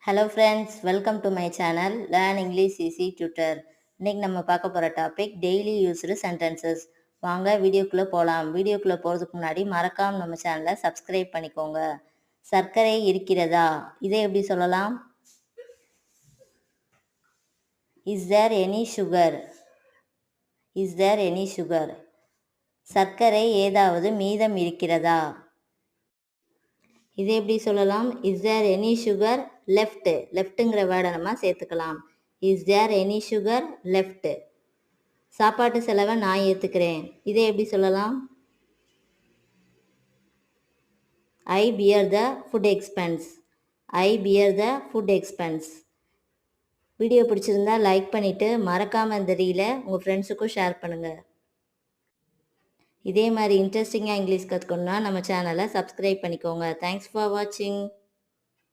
Hello friends, welcome to my channel learn English easy tutor. இன்றைக்கி நம்ம பார்க்க போகிற டாபிக் டெய்லி யூஸ்டு சென்டென்சஸ். வாங்க வீடியோக்குள்ளே போகலாம். வீடியோக்குள்ளே போகிறதுக்கு முன்னாடி மறக்காமல் நம்ம சேனலை சப்ஸ்கிரைப் பண்ணிக்கோங்க. சர்க்கரை இருக்கிறதா? இதை எப்படி சொல்லலாம்? Is there any sugar? Is there any sugar? சர்க்கரை ஏதாவது மீதம் இருக்கிறதா? இதை எப்படி சொல்லலாம்? Is there any sugar left? லெஃப்ட்டுங்கிற வேர்டை நம்ம சேர்த்துக்கலாம். Is there any sugar left? சாப்பாட்டு செலவை நான் ஏற்றுக்கிறேன். இதை எப்படி சொல்லலாம்? I bear the food expense. I bear the food expense. Video பிடிச்சிருந்தா லைக் பண்ணிவிட்டு மறக்காமல் இந்த ரீலை உங்கள் ஃப்ரெண்ட்ஸுக்கும் ஷேர் பண்ணுங்கள். இதே மாதிரி இன்ட்ரெஸ்டிங்காக இங்கிலீஷ் கற்றுக்கணுன்னா நம்ம சேனலை சப்ஸ்கிரைப் பண்ணிக்கோங்க. தேங்க்ஸ் ஃபார் வாட்சிங்.